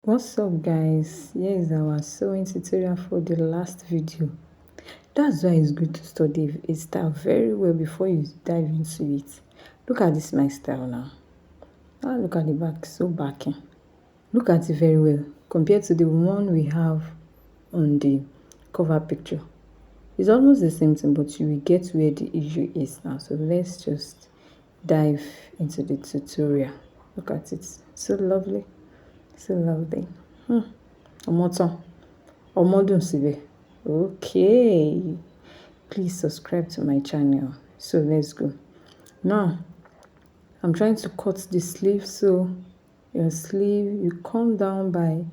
What's up guys? Here is our sewing tutorial for the last video. That's why it's good to study a style very well before you dive into it. Look at this my style now. Now look at the back, so backing. Look at it very well compared to the one we have on the cover picture. It's almost the same thing, but you will get where the issue is now. So let's just dive into the tutorial. Look at it, so lovely. So lovely. Omotan. Omodun síbẹ̀. Okay. Please subscribe to my channel. So let's go. Now, I'm trying to cut the sleeve. So your sleeve, you come down by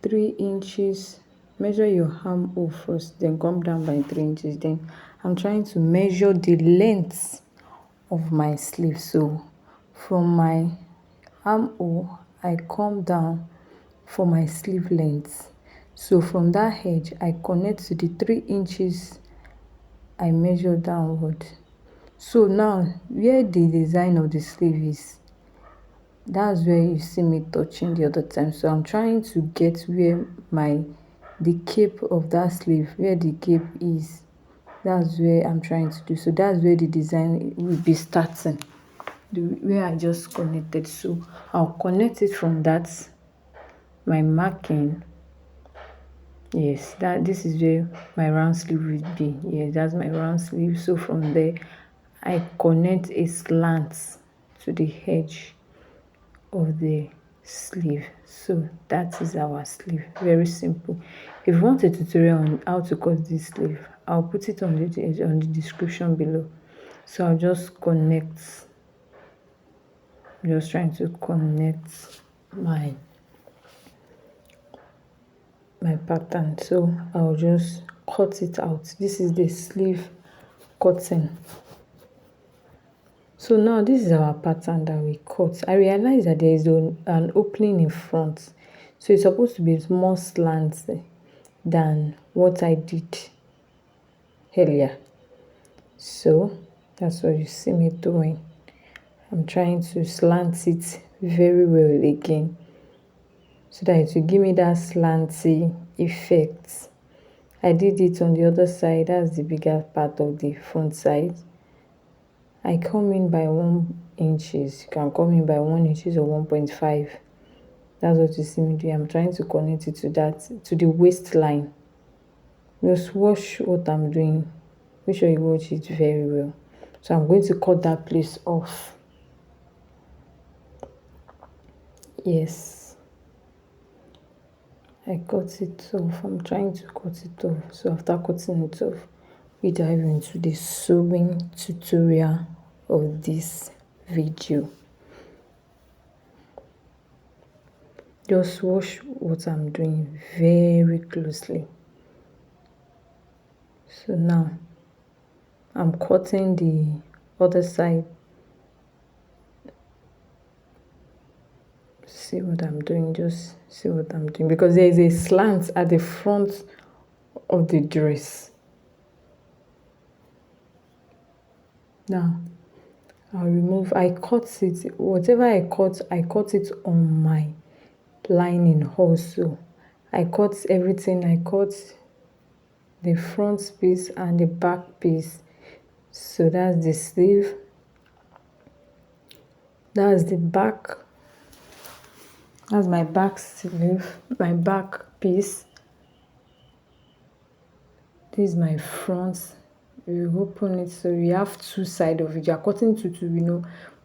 3 inches. Measure your armhole first, then come down by 3 inches. Then I'm trying to measure the length of my sleeve. So from my armhole, I come down for my sleeve length. So from that edge, I connect to the 3 inches I measure downward. So now where the design of the sleeve is, that's where you see me touching the other time. So I'm trying to get where the cape of that sleeve, where the cape is, that's where I'm trying to do. So that's where the design will be starting, where I just connected. So I'll connect it from that my marking. Yes, this is where my round sleeve will be. Yes, that's my round sleeve. So from there I connect a slant to the edge of the sleeve. So that is our sleeve. Very simple. If you want a tutorial on how to cut this sleeve, I'll put it on the description below. So I'll just connect. I'm just trying to connect my pattern. So I'll just cut it out. This is the sleeve cutting. So now this is our pattern that we cut. I realized that there is an opening in front, so it's supposed to be more slanted than what I did earlier. So that's what you see me doing. I'm trying to slant it very well again, so that it will give me that slanty effect. I did it on the other side. That's the bigger part of the front side. I come in by 1 inches. You can come in by 1 inches or 1.5. That's what you see me do. I'm trying to connect it to the waistline. Just watch what I'm doing. Make sure you watch it very well. So I'm going to cut that place off. Yes, I cut it off. I'm trying to cut it off. So after cutting it off, we dive into the sewing tutorial of this video. Just watch what I'm doing very closely. So now I'm cutting the other side. See what I'm doing, just see what I'm doing, because there is a slant at the front of the dress. Now I cut it, whatever I cut it on my lining also. I cut everything. I cut the front piece and the back piece. So that's the sleeve, that's the back, that's my back sleeve, my back piece. This is my front. You open it, so we have 2 sides of it. You are cutting two,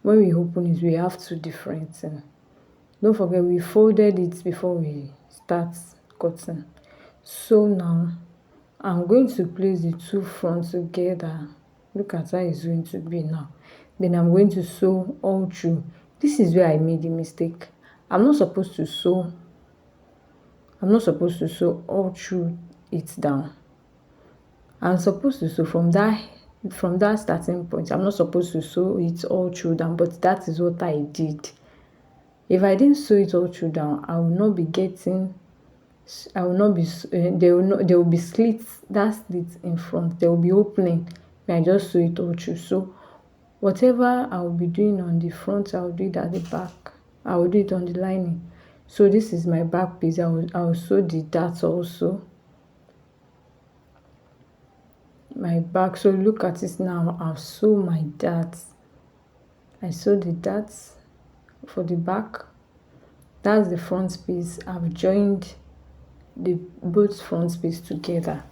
when we open it, we have 2 different things. Don't forget, we folded it before we start cutting. So now I'm going to place the 2 fronts together. Look at how it's going to be now. Then I'm going to sew all through. This is where I made the mistake. I'm not supposed to sew all through it down. I'm supposed to sew from that starting point. I'm not supposed to sew it all through down, but that is what I did. If I didn't sew it all through down, there will be slits, that slit in front, there will be opening when I just sew it all through. So whatever I will be doing on the front, I will do it at the back. I will do it on the lining. So this is my back piece. I'll sew the dart also, my back. So look at it now. I'll sew my dart. I sew the darts for the back. That's the front piece. I've joined the both front piece together.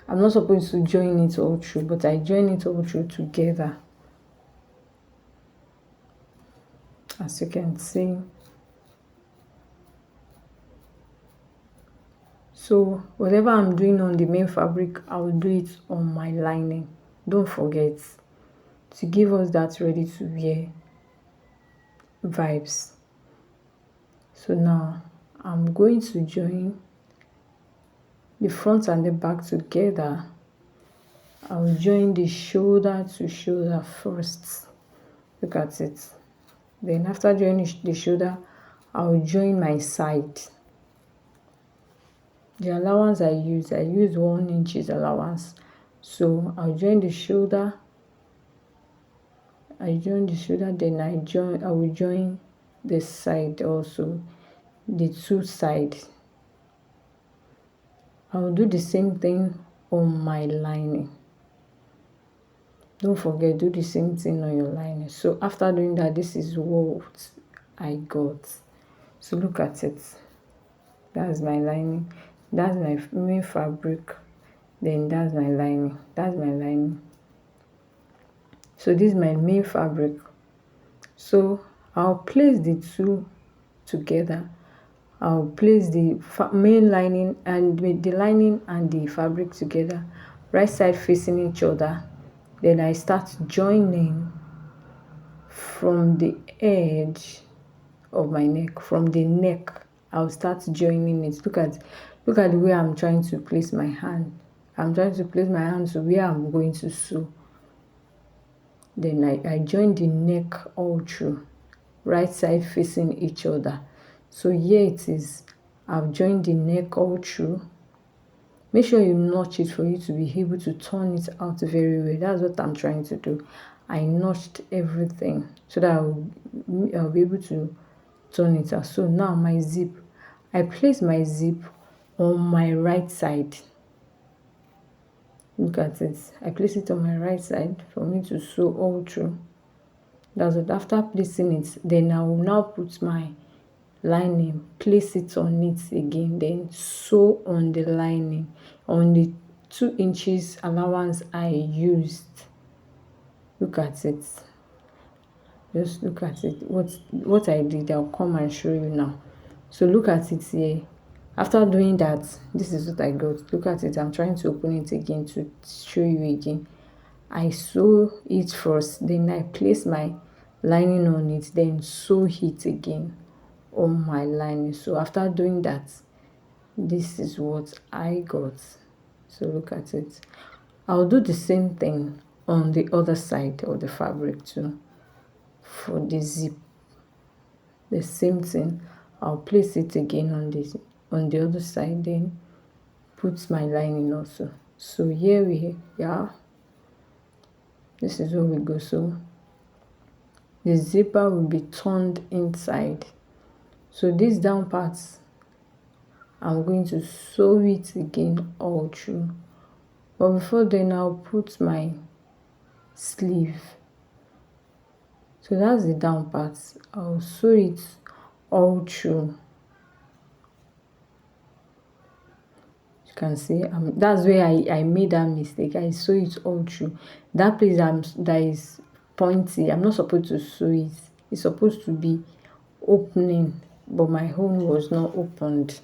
I'm not supposed to join it all through, but I join it all through together, as you can see. So whatever I'm doing on the main fabric, I'll do it on my lining. Don't forget to give us that ready to wear vibes. So now I'm going to join the front and the back together. I'll join the shoulder to shoulder first. Look at it. Then after joining the shoulder, I'll join my side. The allowance I use 1 inch allowance. So I'll join the shoulder. I join the shoulder, then I will join the side also, the two sides. I will do the same thing on my lining. Don't forget, do the same thing on your lining. So after doing that, this is what I got. So look at it. That's my lining. That's my main fabric. Then that's my lining. That's my lining. So this is my main fabric. So I'll place the two together. I'll place the main lining and the lining and the fabric together, right side facing each other. Then I start joining from the edge of my neck. From the neck, I'll start joining it. Look at the way I'm trying to place my hand. I'm trying to place my hand to where I'm going to sew. Then I join the neck all through, right side facing each other. So here it is. I've joined the neck all through. Make sure you notch it for you to be able to turn it out very well. That's what I'm trying to do. I notched everything so that I'll be able to turn it out. So now my zip, I place my zip on my right side. Look at it. I place it on my right side for me to sew all through. That's it. After placing it, then I will now put my lining, place it on it again, then sew on the lining on the 2 inches allowance I used. Look at it. Just look at it. What I did, I'll come and show you now. So look at it here. After doing that, this is what I got. Look at it. I'm trying to open it again to show you again. I sew it first, then I place my lining on it, then sew it again on my lining. So after doing that, this is what I got. So look at it. I'll do the same thing on the other side of the fabric too. For the zip, the same thing. I'll place it again on the other side, then put my lining also. So here we are. This is where we go. So the zipper will be turned inside. So this down part, I'm going to sew it again all through. But before then, I'll put my sleeve. So that's the down part. I'll sew it all through. You can see that's where I made that mistake. I sew it all through. That place that is pointy, I'm not supposed to sew it. It's supposed to be opening, but my hole was not opened.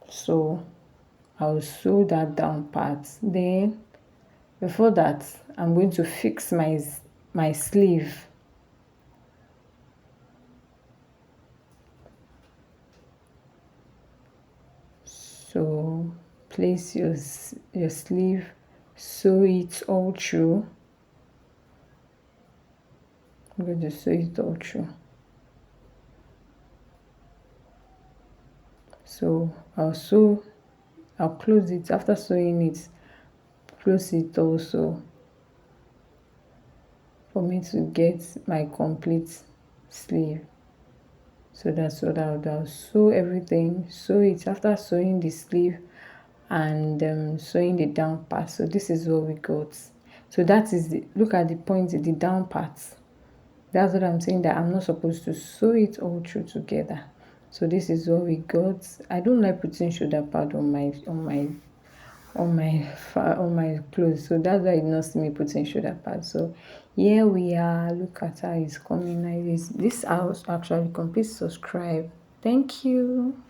So I'll sew that down part. Then before that, I'm going to fix my sleeve. So place your sleeve, sew it all through. I'm going to sew it all through. So I'll close it. After sewing it, close it also for me to get my complete sleeve. So that's what I'll sew everything, sew it after sewing the sleeve and sewing the down part. So this is what we got. So that is the, look at the point, the down part. That's what I'm saying, that I'm not supposed to sew it all through together. So this is what we got. I don't like putting shoulder pad on my clothes, so that's why you not see me putting shoulder pad. So here we are, look at how it's coming. This house actually complete. Subscribe. Thank you.